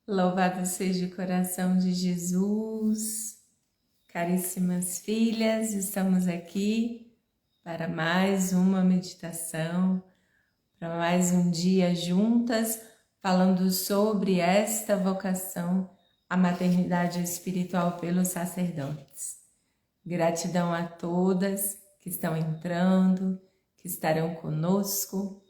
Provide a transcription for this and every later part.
Louvado seja o coração de Jesus. Caríssimas filhas, estamos aqui para mais uma meditação, para mais um dia juntas, falando sobre esta vocação, a maternidade espiritual pelos sacerdotes. Gratidão a todas que estão entrando, que estarão conosco.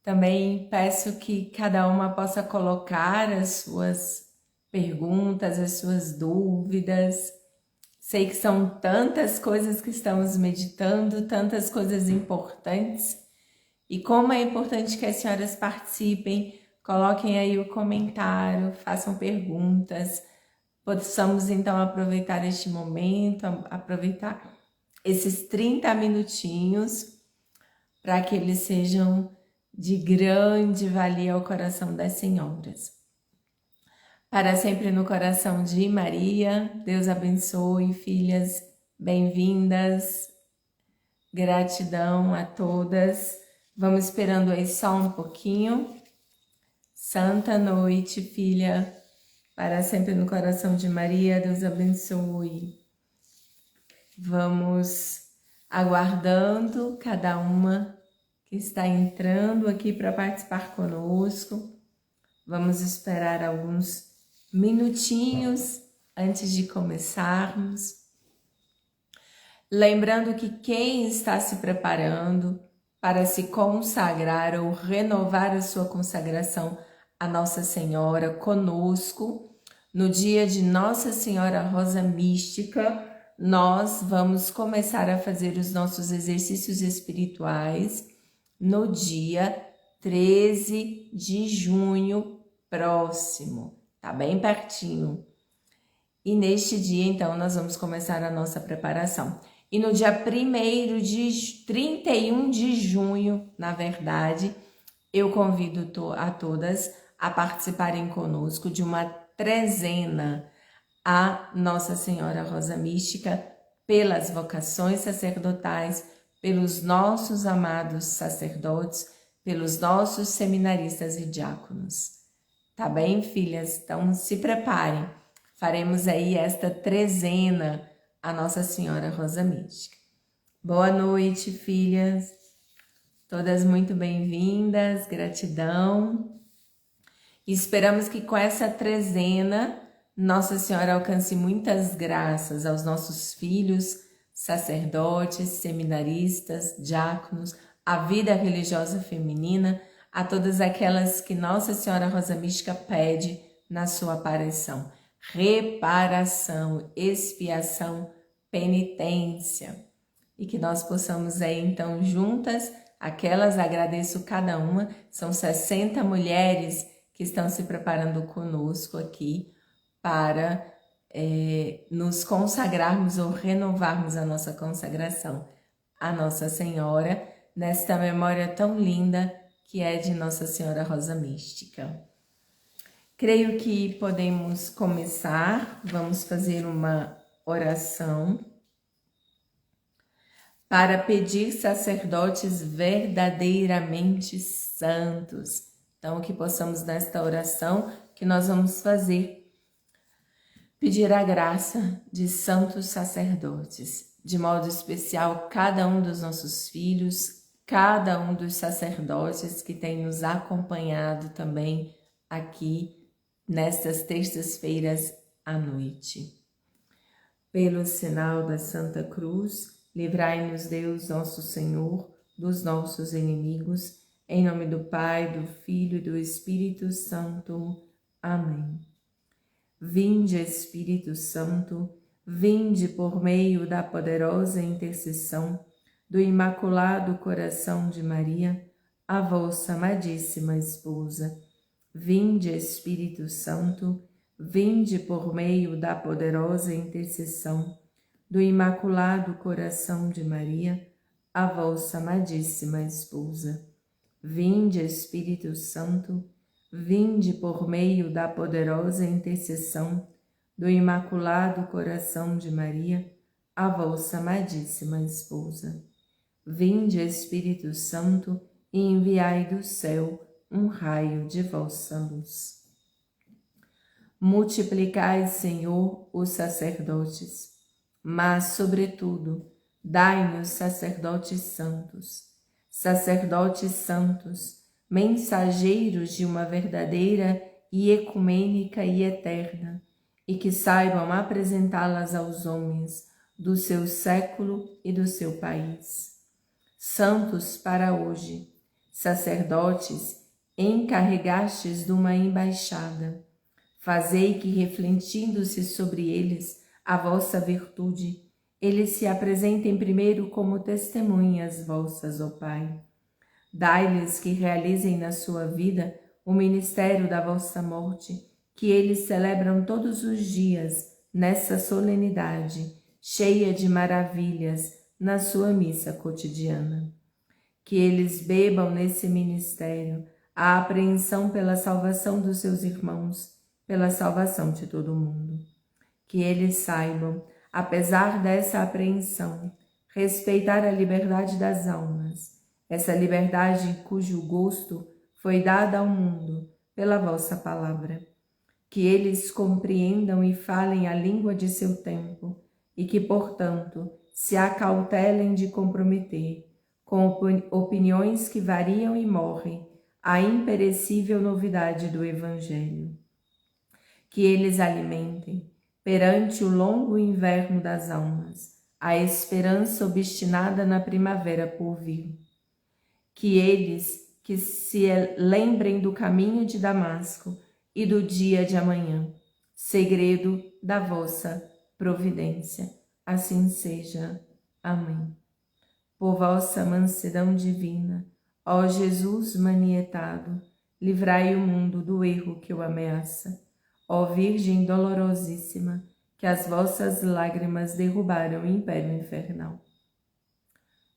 Também peço que cada uma possa colocar as suas perguntas, as suas dúvidas. Sei que são tantas coisas que estamos meditando, tantas coisas importantes. E como é importante que as senhoras participem, coloquem aí o comentário, façam perguntas. Possamos então aproveitar este momento, aproveitar esses 30 minutinhos para que eles sejam de grande valia ao coração das senhoras. Para sempre no coração de Maria, Deus abençoe, filhas, bem-vindas, gratidão a todas. Vamos esperando aí só um pouquinho. Santa noite, filha, para sempre no coração de Maria, Deus abençoe. Vamos aguardando cada uma que está entrando aqui para participar conosco. Vamos esperar alguns minutinhos antes de começarmos. Lembrando que quem está se preparando para se consagrar ou renovar a sua consagração a Nossa Senhora conosco, no dia de Nossa Senhora Rosa Mística, nós vamos começar a fazer os nossos exercícios espirituais no dia 13 de junho próximo, tá bem pertinho. E neste dia, então, nós vamos começar a nossa preparação. E no dia 31 de junho, na verdade, eu convido a todas a participarem conosco de uma trezena a Nossa Senhora Rosa Mística pelas vocações sacerdotais, pelos nossos amados sacerdotes, pelos nossos seminaristas e diáconos. Tá bem, filhas? Então se preparem. Faremos aí esta trezena a Nossa Senhora Rosa Mística. Boa noite, filhas. Todas muito bem-vindas, gratidão. E esperamos que com essa trezena Nossa Senhora alcance muitas graças aos nossos filhos, sacerdotes, seminaristas, diáconos, a vida religiosa feminina, a todas aquelas que Nossa Senhora Rosa Mística pede na sua aparição. Reparação, expiação, penitência. E que nós possamos aí então juntas, aquelas agradeço cada uma, são 60 mulheres que estão se preparando conosco aqui para nos consagrarmos ou renovarmos a nossa consagração a Nossa Senhora, nesta memória tão linda que é de Nossa Senhora Rosa Mística. Creio que podemos começar, vamos fazer uma oração para pedir sacerdotes verdadeiramente santos. Então, que possamos nesta oração que nós vamos fazer, pedir a graça de santos sacerdotes, de modo especial cada um dos nossos filhos, cada um dos sacerdotes que tem nos acompanhado também aqui nestas terças-feiras à noite. Pelo sinal da Santa Cruz, livrai-nos Deus nosso Senhor dos nossos inimigos, em nome do Pai, do Filho e do Espírito Santo. Amém. Vinde, Espírito Santo, vinde por meio da poderosa intercessão do Imaculado Coração de Maria, a vossa amadíssima esposa. Vinde, Espírito Santo, vinde por meio da poderosa intercessão do Imaculado Coração de Maria, a vossa amadíssima esposa. Vinde, Espírito Santo, vinde por meio da poderosa intercessão do Imaculado Coração de Maria, a vossa amadíssima esposa. Vinde, Espírito Santo, e enviai do céu um raio de vossa luz. Multiplicai, Senhor, os sacerdotes, mas, sobretudo, dai-nos sacerdotes santos, mensageiros de uma verdadeira e ecumênica e eterna, e que saibam apresentá-las aos homens do seu século e do seu país. Santos para hoje, sacerdotes, encarregastes de uma embaixada, fazei que, refletindo-se sobre eles a vossa virtude, eles se apresentem primeiro como testemunhas vossas, ó Pai. Dai-lhes que realizem na sua vida o ministério da vossa morte, que eles celebram todos os dias nessa solenidade, cheia de maravilhas, na sua missa cotidiana. Que eles bebam nesse ministério a apreensão pela salvação dos seus irmãos, pela salvação de todo o mundo. Que eles saibam, apesar dessa apreensão, respeitar a liberdade das almas, essa liberdade cujo gosto foi dada ao mundo pela vossa palavra. Que eles compreendam e falem a língua de seu tempo e que, portanto, se acautelem de comprometer, com opiniões que variam e morrem, a imperecível novidade do Evangelho. Que eles alimentem, perante o longo inverno das almas, a esperança obstinada na primavera por vir. Que eles que se lembrem do caminho de Damasco e do dia de amanhã, segredo da vossa providência. Assim seja. Amém. Por vossa mansidão divina, ó Jesus manietado, livrai o mundo do erro que o ameaça. Ó Virgem dolorosíssima, que as vossas lágrimas derrubaram o império infernal.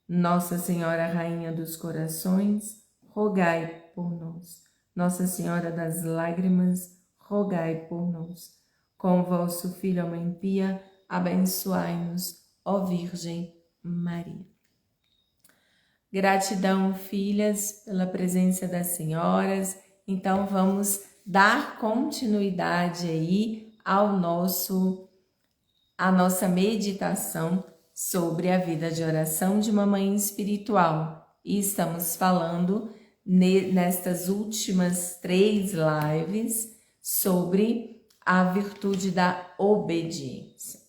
Nossa Senhora Rainha dos Corações, rogai por nós. Nossa Senhora das Lágrimas, rogai por nós. Com vosso Filho, a Mãe Pia, abençoai-nos, ó Virgem Maria. Gratidão, filhas, pela presença das senhoras. Então, vamos dar continuidade aí à nossa meditação sobre a vida de oração de uma mãe espiritual. E estamos falando nestas últimas 3 lives sobre a virtude da obediência.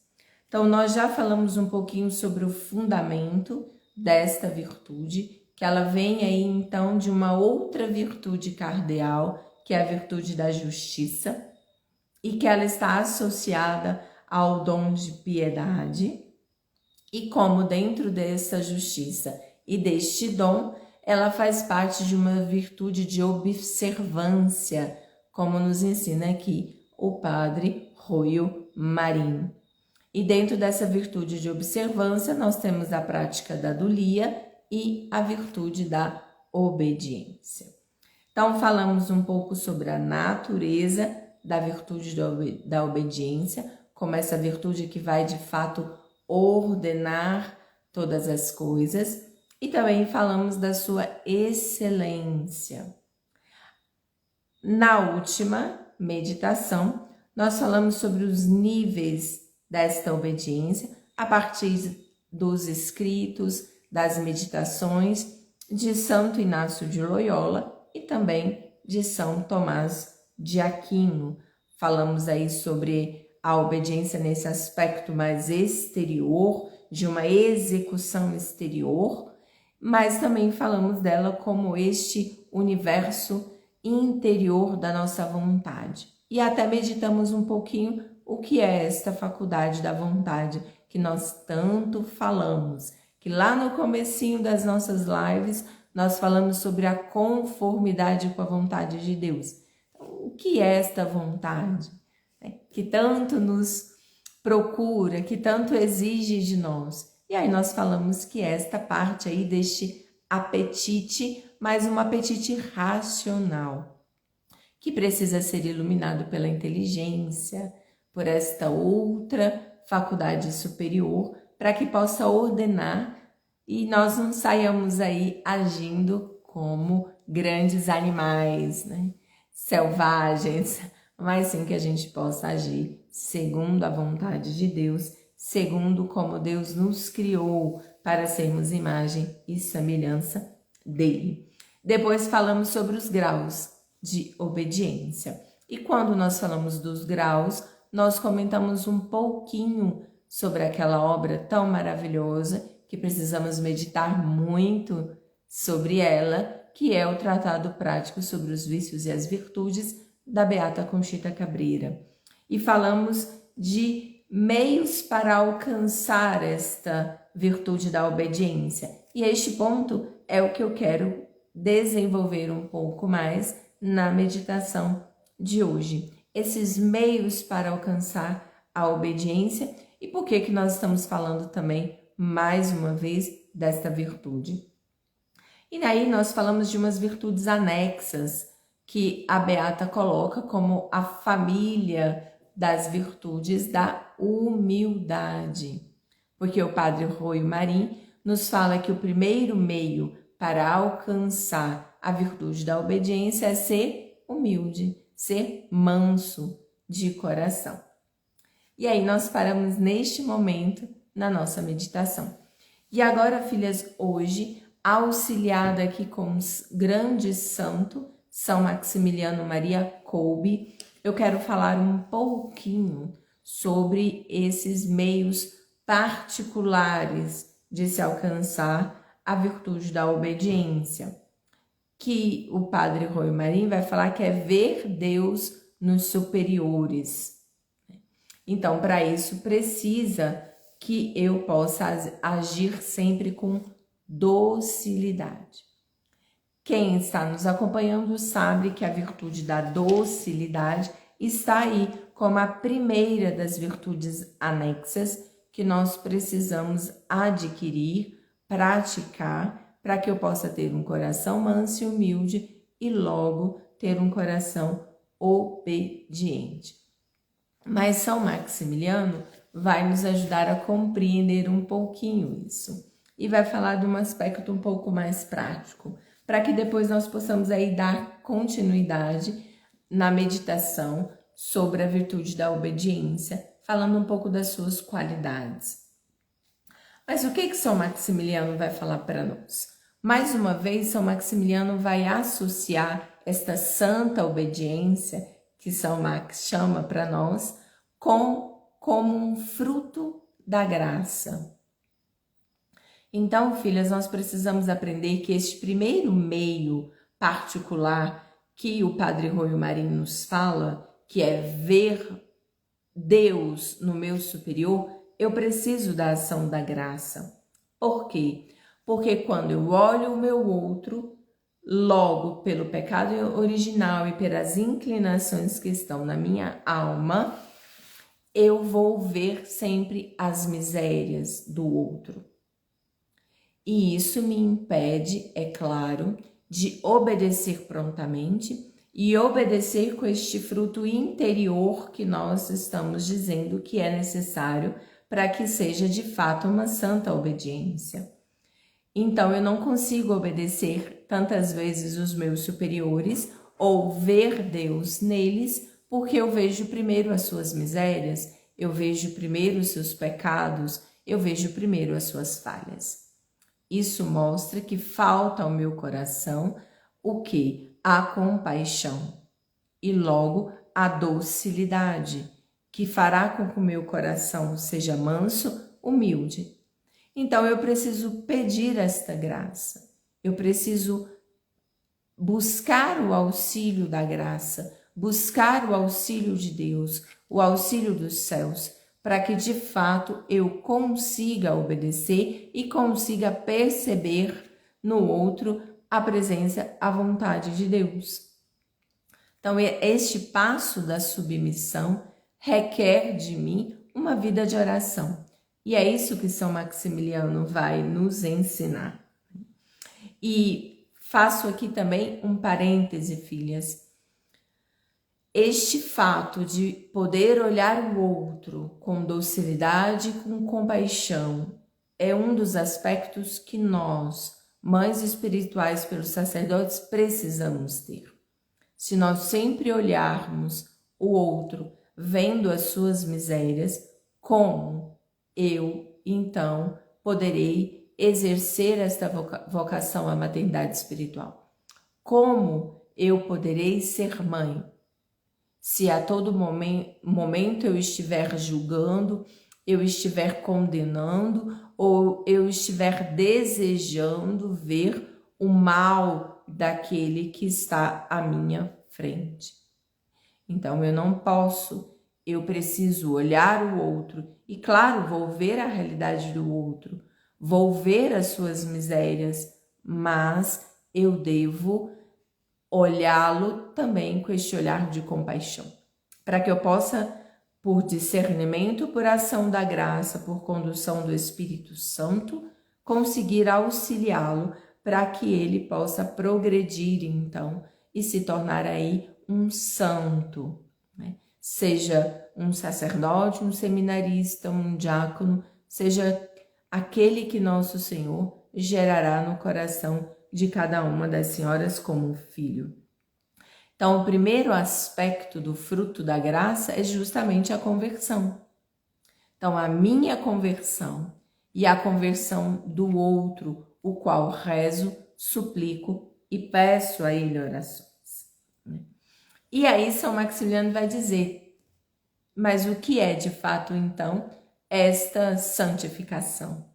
Então, nós já falamos um pouquinho sobre o fundamento desta virtude, que ela vem aí então de uma outra virtude cardeal, que é a virtude da justiça, e que ela está associada ao dom de piedade, e como dentro dessa justiça e deste dom, ela faz parte de uma virtude de observância, como nos ensina aqui o padre Royo Marim. E dentro dessa virtude de observância, nós temos a prática da dulia e a virtude da obediência. Então, falamos um pouco sobre a natureza da virtude da obediência, como essa virtude que vai, de fato, ordenar todas as coisas. E também falamos da sua excelência. Na última meditação, nós falamos sobre os níveis desta obediência a partir dos escritos, das meditações de Santo Inácio de Loyola e também de São Tomás de Aquino. Falamos aí sobre a obediência nesse aspecto mais exterior, de uma execução exterior, mas também falamos dela como este universo interior da nossa vontade. E até meditamos um pouquinho o que é esta faculdade da vontade que nós tanto falamos, que lá no comecinho das nossas lives nós falamos sobre a conformidade com a vontade de Deus. Então, o que é esta vontade, né, que tanto nos procura, que tanto exige de nós? E aí nós falamos que esta parte aí deste apetite, mas um apetite racional, que precisa ser iluminado pela inteligência, por esta outra faculdade superior, para que possa ordenar e nós não saiamos aí agindo como grandes animais, né? Selvagens, mas sim que a gente possa agir segundo a vontade de Deus, segundo como Deus nos criou para sermos imagem e semelhança dele. Depois falamos sobre os graus de obediência. E quando nós falamos dos graus, nós comentamos um pouquinho sobre aquela obra tão maravilhosa que precisamos meditar muito sobre ela, que é o Tratado Prático sobre os Vícios e as Virtudes, da Beata Conchita Cabreira. E falamos de meios para alcançar esta virtude da obediência. E este ponto é o que eu quero desenvolver um pouco mais na meditação de hoje. Esses meios para alcançar a obediência e por que nós estamos falando também, mais uma vez, desta virtude. E daí nós falamos de umas virtudes anexas que a Beata coloca como a família das virtudes da humildade. Porque o Padre Roio Marim nos fala que o primeiro meio para alcançar a virtude da obediência é ser humilde, ser manso de coração. E aí nós paramos neste momento na nossa meditação. E agora, filhas, hoje, auxiliada aqui com os grandes santos, São Maximiliano Maria Kolbe, eu quero falar um pouquinho sobre esses meios particulares de se alcançar a virtude da obediência, que o Padre Roio Marim vai falar que é ver Deus nos superiores. Então, para isso, precisa que eu possa agir sempre com docilidade. Quem está nos acompanhando sabe que a virtude da docilidade está aí como a primeira das virtudes anexas que nós precisamos adquirir, praticar, para que eu possa ter um coração manso e humilde e logo ter um coração obediente. Mas São Maximiliano vai nos ajudar a compreender um pouquinho isso e vai falar de um aspecto um pouco mais prático, para que depois nós possamos aí dar continuidade na meditação sobre a virtude da obediência, falando um pouco das suas qualidades. Mas o que São Maximiliano vai falar para nós? Mais uma vez, São Maximiliano vai associar esta santa obediência que São Max chama para nós como um fruto da graça. Então, filhas, nós precisamos aprender que este primeiro meio particular que o Padre Roio Marim nos fala, que é ver Deus no meu superior, eu preciso da ação da graça. Por quê? Porque quando eu olho o meu outro, logo pelo pecado original e pelas inclinações que estão na minha alma, eu vou ver sempre as misérias do outro. E isso me impede, é claro, de obedecer prontamente e obedecer com este fruto interior que nós estamos dizendo que é necessário para que seja de fato uma santa obediência. Então eu não consigo obedecer tantas vezes os meus superiores ou ver Deus neles, porque eu vejo primeiro as suas misérias, eu vejo primeiro os seus pecados, eu vejo primeiro as suas falhas. Isso mostra que falta ao meu coração o quê? A compaixão e logo a docilidade, que fará com que o meu coração seja manso, humilde. Então eu preciso pedir esta graça, eu preciso buscar o auxílio da graça, buscar o auxílio de Deus, o auxílio dos céus, para que de fato eu consiga obedecer e consiga perceber no outro a presença, a vontade de Deus. Então, este passo da submissão requer de mim uma vida de oração. E é isso que São Maximiliano vai nos ensinar. E faço aqui também um parêntese, filhas. Este fato de poder olhar o outro com docilidade e com compaixão é um dos aspectos que nós, mães espirituais pelos sacerdotes, precisamos ter. Se nós sempre olharmos o outro vendo as suas misérias, como eu, então, poderei exercer esta vocação à maternidade espiritual? Como eu poderei ser mãe? Se a todo momento eu estiver julgando, eu estiver condenando ou eu estiver desejando ver o mal daquele que está à minha frente. Então eu não posso, eu preciso olhar o outro e, claro, vou ver a realidade do outro, vou ver as suas misérias, mas eu devo olhá-lo também com este olhar de compaixão, para que eu possa, por discernimento, por ação da graça, por condução do Espírito Santo, conseguir auxiliá-lo para que ele possa progredir, então, e se tornar aí um santo, né? Seja um sacerdote, um seminarista, um diácono, seja aquele que nosso Senhor gerará no coração de cada uma das senhoras como um filho. Então, o primeiro aspecto do fruto da graça é justamente a conversão. Então, a minha conversão e a conversão do outro, o qual rezo, suplico e peço a ele orações. E aí São Maximiliano vai dizer, mas o que é de fato então esta santificação?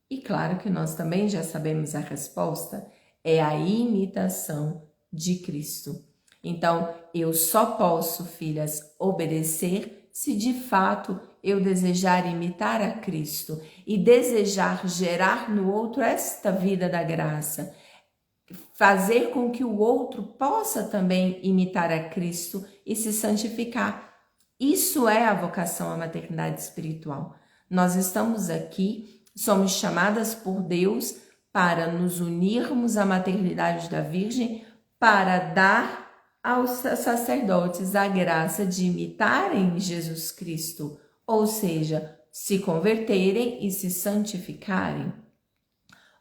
E claro que nós também já sabemos a resposta, é a imitação de Cristo. Então, eu só posso, filhas, obedecer se de fato eu desejar imitar a Cristo e desejar gerar no outro esta vida da graça, fazer com que o outro possa também imitar a Cristo e se santificar. Isso é a vocação à maternidade espiritual. Nós estamos aqui, somos chamadas por Deus para nos unirmos à maternidade da Virgem, para dar aos sacerdotes a graça de imitarem Jesus Cristo, ou seja, se converterem e se santificarem.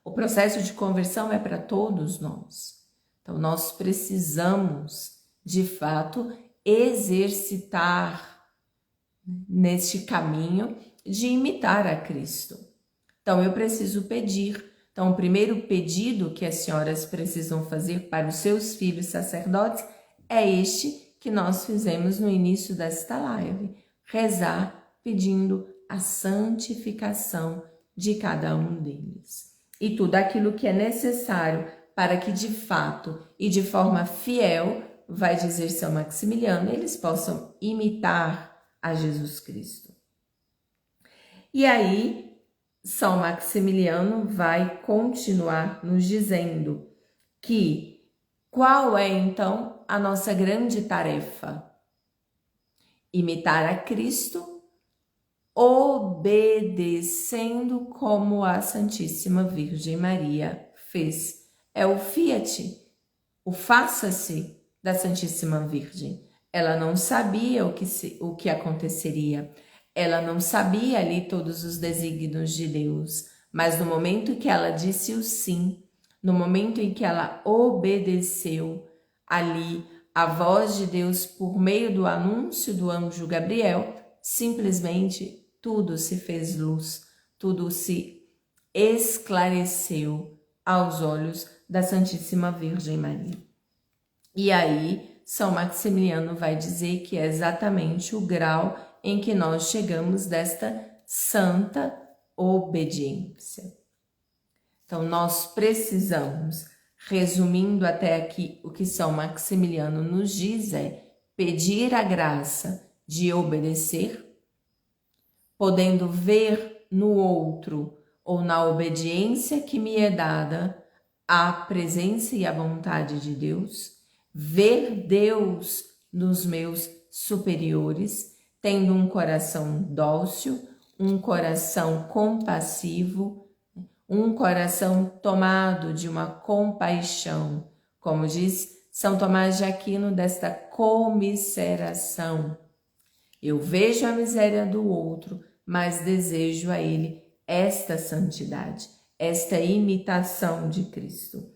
O processo de conversão é para todos nós. Então, nós precisamos, de fato, exercitar neste caminho de imitar a Cristo. Então, eu preciso pedir. Então, o primeiro pedido que as senhoras precisam fazer para os seus filhos sacerdotes é este que nós fizemos no início desta live. Rezar pedindo a santificação de cada um deles. E tudo aquilo que é necessário para que de fato e de forma fiel, vai dizer São Maximiliano, eles possam imitar a Jesus Cristo. E aí, São Maximiliano vai continuar nos dizendo que qual é então a nossa grande tarefa? Imitar a Cristo, obedecendo como a Santíssima Virgem Maria fez. É o fiat, o faça-se da Santíssima Virgem. Ela não sabia o que aconteceria, ela não sabia ali todos os desígnios de Deus, mas no momento que ela disse o sim, no momento em que ela obedeceu ali a voz de Deus por meio do anúncio do anjo Gabriel, simplesmente tudo se fez luz, tudo se esclareceu aos olhos da Santíssima Virgem Maria. E aí, São Maximiliano vai dizer que é exatamente o grau em que nós chegamos desta santa obediência. Então, nós precisamos, resumindo até aqui o que São Maximiliano nos diz, é pedir a graça de obedecer, podendo ver no outro ou na obediência que me é dada a presença e a vontade de Deus, ver Deus nos meus superiores, tendo um coração dócil, um coração compassivo, um coração tomado de uma compaixão, como diz São Tomás de Aquino, desta comiseração. Eu vejo a miséria do outro, mas desejo a ele esta santidade, esta imitação de Cristo.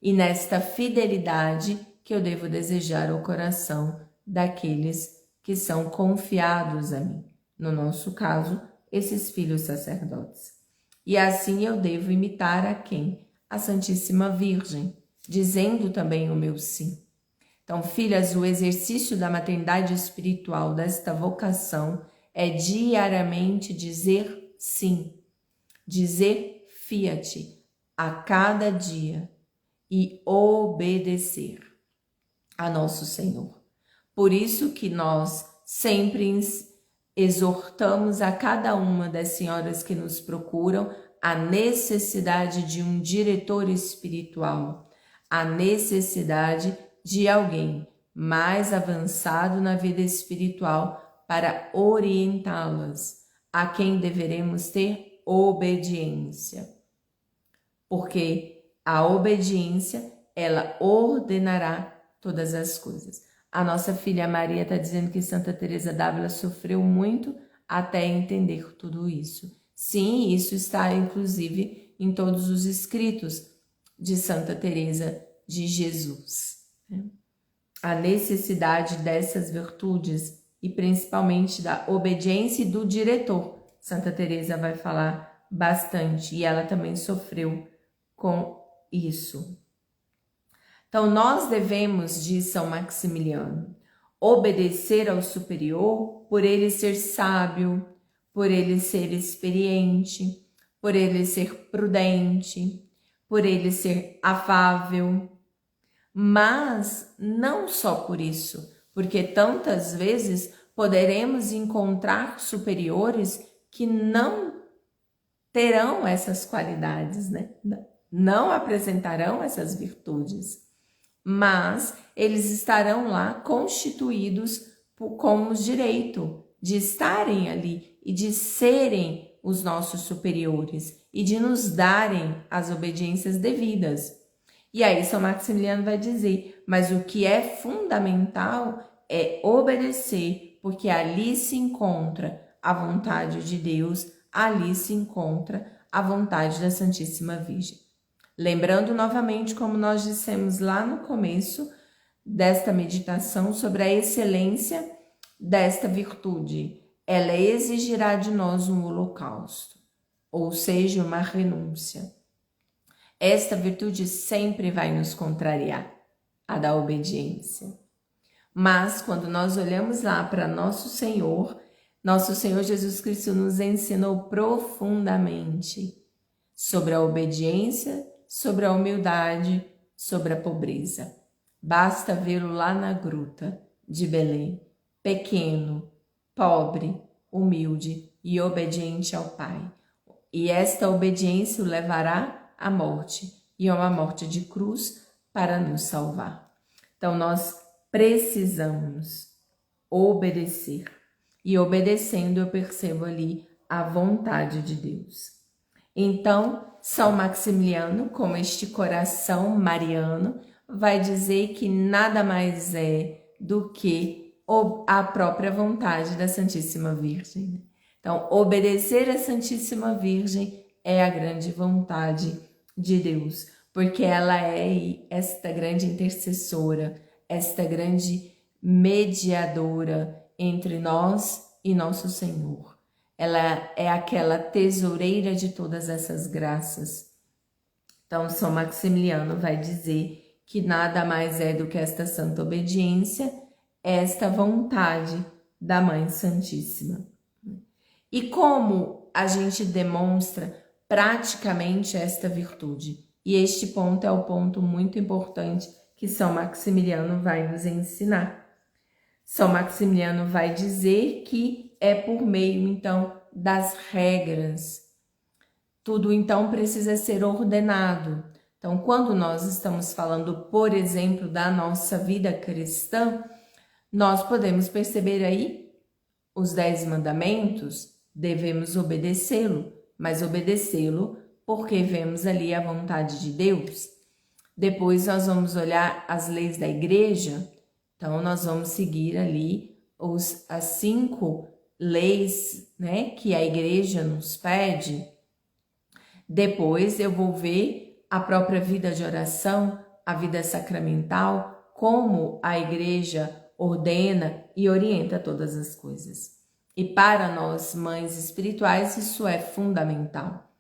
E nesta fidelidade que eu devo desejar ao coração daqueles que são confiados a mim. No nosso caso, esses filhos sacerdotes. E assim eu devo imitar a quem? A Santíssima Virgem, dizendo também o meu sim. Então, filhas, o exercício da maternidade espiritual desta vocação é diariamente dizer sim, dizer fiat a cada dia e obedecer a nosso Senhor. Por isso que nós sempre exortamos a cada uma das senhoras que nos procuram a necessidade de um diretor espiritual, a necessidade de alguém mais avançado na vida espiritual para orientá-las, a quem deveremos ter obediência. Porque a obediência, ela ordenará todas as coisas. A nossa filha Maria está dizendo que Santa Teresa d'Ávila sofreu muito até entender tudo isso. Sim, isso está inclusive em todos os escritos de Santa Teresa de Jesus. A necessidade dessas virtudes e principalmente da obediência e do diretor. Santa Teresa vai falar bastante e ela também sofreu com isso. Então, nós devemos, diz São Maximiliano, obedecer ao superior por ele ser sábio, por ele ser experiente, por ele ser prudente, por ele ser afável. Mas não só por isso, porque tantas vezes poderemos encontrar superiores que não terão essas qualidades, né? Não apresentarão essas virtudes, mas eles estarão lá constituídos com o direito de estarem ali e de serem os nossos superiores e de nos darem as obediências devidas. E aí São Maximiliano vai dizer, mas o que é fundamental é obedecer, porque ali se encontra a vontade de Deus, ali se encontra a vontade da Santíssima Virgem. Lembrando novamente, como nós dissemos lá no começo desta meditação, sobre a excelência desta virtude. Ela exigirá de nós um holocausto, ou seja, uma renúncia. Esta virtude sempre vai nos contrariar, a da obediência. Mas quando nós olhamos lá para nosso Senhor Jesus Cristo nos ensinou profundamente sobre a obediência, sobre a humildade, sobre a pobreza. Basta vê-lo lá na gruta de Belém, pequeno, pobre, humilde e obediente ao Pai. E esta obediência o levará à morte, e a uma morte de cruz para nos salvar. Então nós precisamos obedecer. E obedecendo eu percebo ali a vontade de Deus. Então, São Maximiliano, como este coração mariano, vai dizer que nada mais é do que a própria vontade da Santíssima Virgem. Então, obedecer à Santíssima Virgem é a grande vontade de Deus, porque ela é esta grande intercessora, esta grande mediadora entre nós e nosso Senhor. Ela é aquela tesoureira de todas essas graças. Então, São Maximiliano vai dizer que nada mais é do que esta santa obediência, esta vontade da Mãe Santíssima. E como a gente demonstra praticamente esta virtude? E este ponto é o ponto muito importante que São Maximiliano vai nos ensinar. São Maximiliano vai dizer que é por meio, então, das regras. Tudo, então, precisa ser ordenado. Então, quando nós estamos falando, por exemplo, da nossa vida cristã, nós podemos perceber aí os 10 mandamentos, devemos obedecê-lo, mas obedecê-lo porque vemos ali a vontade de Deus. Depois nós vamos olhar as leis da igreja, então nós vamos seguir ali as 5 leis, né, que a igreja nos pede. Depois eu vou ver a própria vida de oração, a vida sacramental, como a igreja ordena e orienta todas as coisas. E para nós, mães espirituais, isso é fundamental.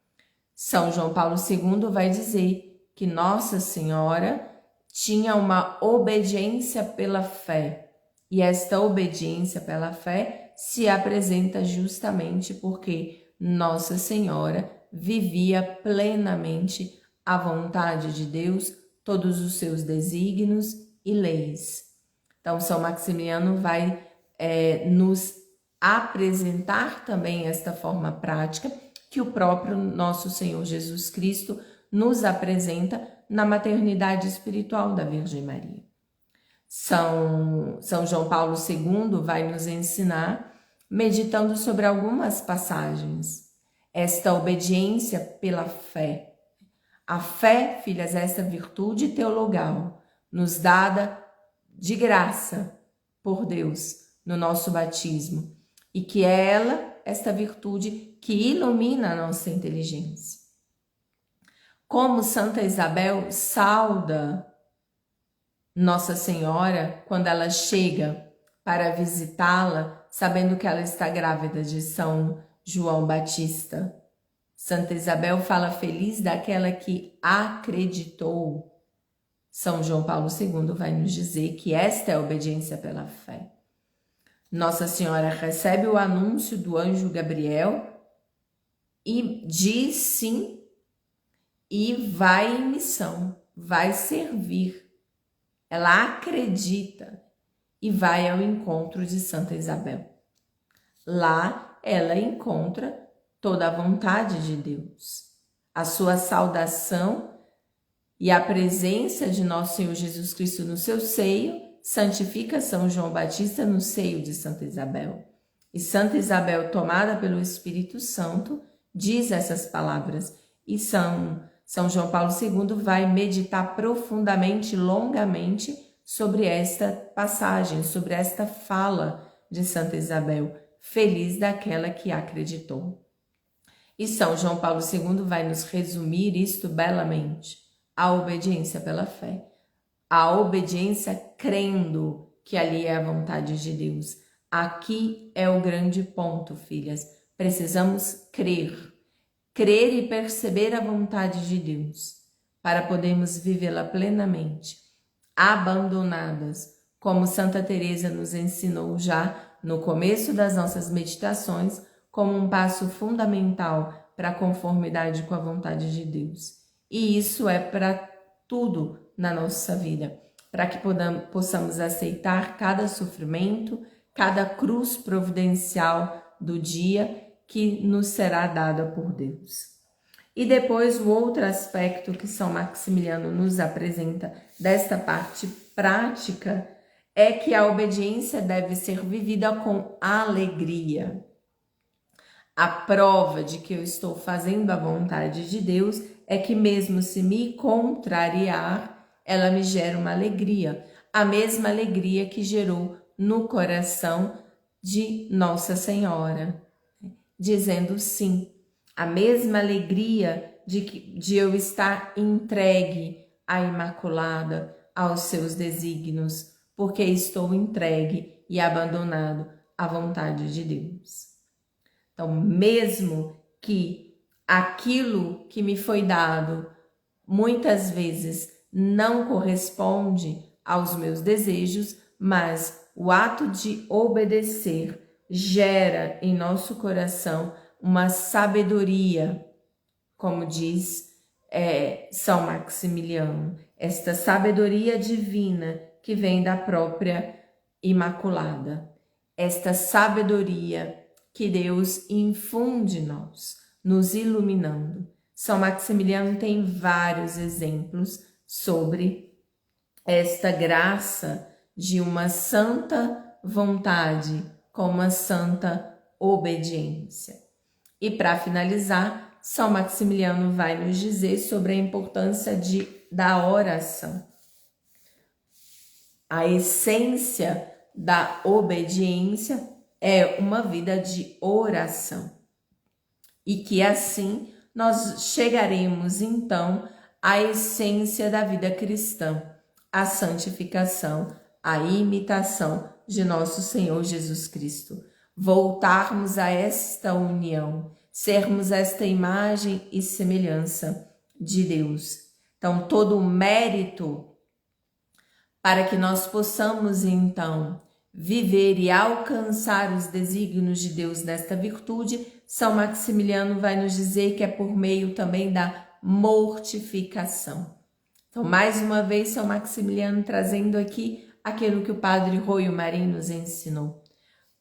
São João Paulo II vai dizer que Nossa Senhora tinha uma obediência pela fé. E esta obediência pela fé se apresenta justamente porque Nossa Senhora vivia plenamente a vontade de Deus, todos os seus desígnios e leis. Então, São Maximiliano vai nos apresentar também esta forma prática que o próprio nosso Senhor Jesus Cristo nos apresenta na maternidade espiritual da Virgem Maria. São João Paulo II vai nos ensinar, meditando sobre algumas passagens, esta obediência pela fé. A fé, filhas, é esta virtude teologal, nos dada de graça por Deus no nosso batismo, e que é ela, esta virtude, que ilumina a nossa inteligência. Como Santa Isabel sauda Nossa Senhora quando ela chega para visitá-la, sabendo que ela está grávida de São João Batista. Santa Isabel fala feliz daquela que acreditou. São João Paulo II vai nos dizer que esta é a obediência pela fé. Nossa Senhora recebe o anúncio do anjo Gabriel e diz sim e vai em missão, vai servir. Ela acredita e vai ao encontro de Santa Isabel. Lá ela encontra toda a vontade de Deus. A sua saudação e a presença de nosso Senhor Jesus Cristo no seu seio santifica São João Batista no seio de Santa Isabel. E Santa Isabel, tomada pelo Espírito Santo, diz essas palavras. E São João Paulo II vai meditar profundamente, longamente, sobre esta passagem, sobre esta fala de Santa Isabel, feliz daquela que acreditou. E São João Paulo II vai nos resumir isto belamente: a obediência pela fé, a obediência crendo que ali é a vontade de Deus. Aqui é o grande ponto, filhas. Precisamos crer e perceber a vontade de Deus, para podermos vivê-la plenamente, abandonadas, como Santa Teresa nos ensinou já no começo das nossas meditações, como um passo fundamental para a conformidade com a vontade de Deus. E isso é para tudo na nossa vida, para que possamos aceitar cada sofrimento, cada cruz providencial do dia que nos será dada por Deus. E depois o outro aspecto que São Maximiliano nos apresenta desta parte prática é que a obediência deve ser vivida com alegria. A prova de que eu estou fazendo a vontade de Deus é que mesmo se me contrariar, ela me gera uma alegria, a mesma alegria que gerou no coração de Nossa Senhora, dizendo sim, a mesma alegria de eu estar entregue à Imaculada, aos seus desígnios, porque estou entregue e abandonado à vontade de Deus. Então, mesmo que aquilo que me foi dado muitas vezes não corresponde aos meus desejos, mas o ato de obedecer gera em nosso coração uma sabedoria, como diz São Maximiliano, esta sabedoria divina que vem da própria Imaculada, esta sabedoria que Deus infunde em nós, nos iluminando. São Maximiliano tem vários exemplos sobre esta graça de uma santa vontade com uma santa obediência. E para finalizar, São Maximiliano vai nos dizer sobre a importância da oração. A essência da obediência é uma vida de oração. E que assim nós chegaremos então à essência da vida cristã, a santificação, a imitação de nosso Senhor Jesus Cristo. Voltarmos a esta união, sermos esta imagem e semelhança de Deus. Então, todo o mérito para que nós possamos, então, viver e alcançar os desígnios de Deus nesta virtude, São Maximiliano vai nos dizer que é por meio também da mortificação. Então, mais uma vez, São Maximiliano trazendo aqui aquilo que o Padre Roio Marim nos ensinou.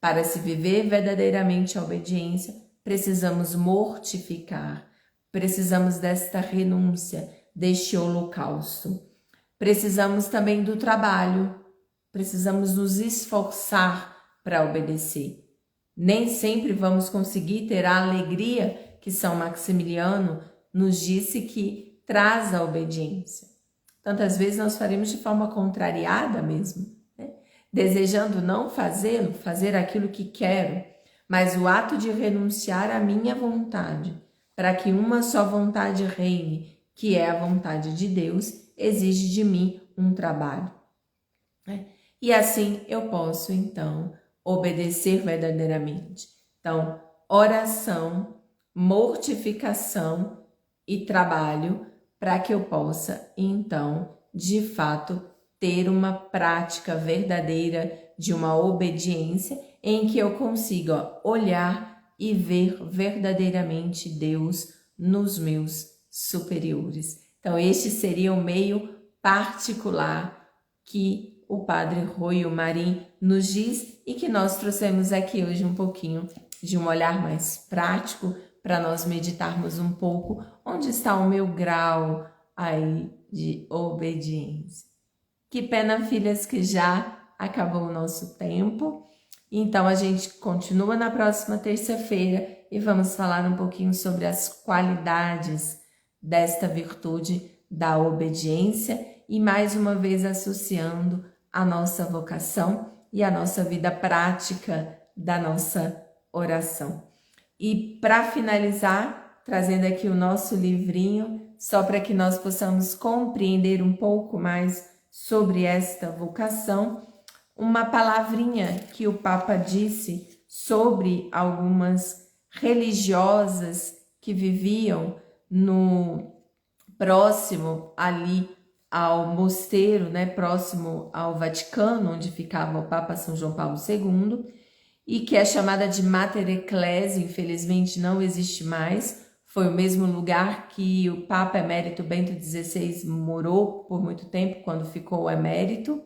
Para se viver verdadeiramente a obediência, precisamos mortificar, precisamos desta renúncia, deste holocausto. Precisamos também do trabalho, precisamos nos esforçar para obedecer. Nem sempre vamos conseguir ter a alegria que São Maximiliano nos disse que traz a obediência. Tantas vezes nós faremos de forma contrariada mesmo, né? Desejando não fazê-lo, fazer aquilo que quero, mas o ato de renunciar à minha vontade, para que uma só vontade reine, que é a vontade de Deus, exige de mim um trabalho. E assim eu posso, então, obedecer verdadeiramente. Então, oração, mortificação e trabalho para que eu possa, então, de fato, ter uma prática verdadeira de uma obediência em que eu consiga olhar e ver verdadeiramente Deus nos meus superiores. Então, este seria o meio particular que o Padre Roio Marim nos diz e que nós trouxemos aqui hoje um pouquinho de um olhar mais prático para nós meditarmos um pouco onde está o meu grau aí de obediência. Que pena, filhas, que já acabou o nosso tempo. Então, a gente continua na próxima terça-feira e vamos falar um pouquinho sobre as qualidades desta virtude da obediência e mais uma vez associando a nossa vocação e a nossa vida prática da nossa oração. E para finalizar, trazendo aqui o nosso livrinho, só para que nós possamos compreender um pouco mais sobre esta vocação, uma palavrinha que o Papa disse sobre algumas religiosas que viviam no próximo ali ao mosteiro, né, próximo ao Vaticano, onde ficava o Papa São João Paulo II, e que é chamada de Mater Ecclesiae, infelizmente não existe mais. Foi o mesmo lugar que o Papa Emérito Bento XVI morou por muito tempo, quando ficou emérito,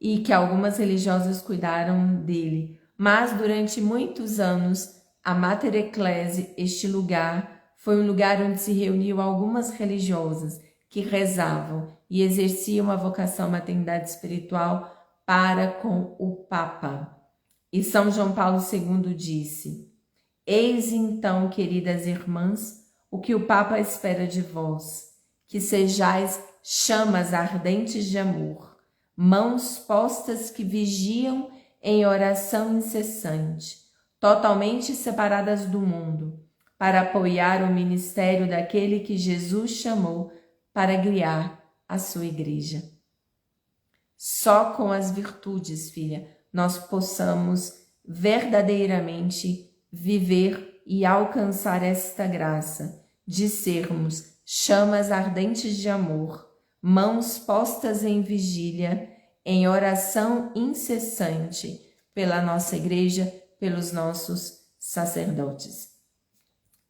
e que algumas religiosas cuidaram dele. Mas durante muitos anos, a Mater Ecclesiae, este lugar, foi um lugar onde se reuniam algumas religiosas que rezavam e exerciam a vocação à maternidade espiritual para com o Papa. E São João Paulo II disse: eis então, queridas irmãs, o que o Papa espera de vós, que sejais chamas ardentes de amor, mãos postas que vigiam em oração incessante, totalmente separadas do mundo, para apoiar o ministério daquele que Jesus chamou para guiar a sua igreja. Só com as virtudes, filha, nós possamos verdadeiramente viver e alcançar esta graça de sermos chamas ardentes de amor, mãos postas em vigília, em oração incessante pela nossa igreja, pelos nossos sacerdotes.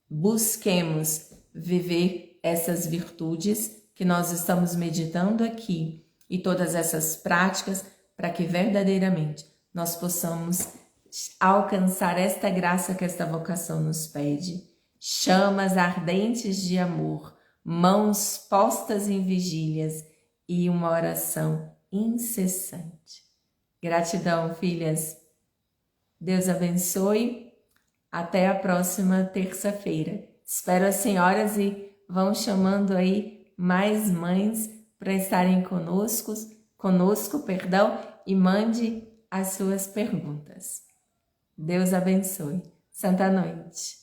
Busquemos viver essas virtudes que nós estamos meditando aqui e todas essas práticas para que verdadeiramente nós possamos alcançar esta graça que esta vocação nos pede. Chamas ardentes de amor, mãos postas em vigílias e uma oração incessante. Gratidão, filhas. Deus abençoe. Até a próxima terça-feira. Espero as senhoras e vão chamando aí mais mães para estarem conosco, e mande as suas perguntas. Deus abençoe. Santa noite.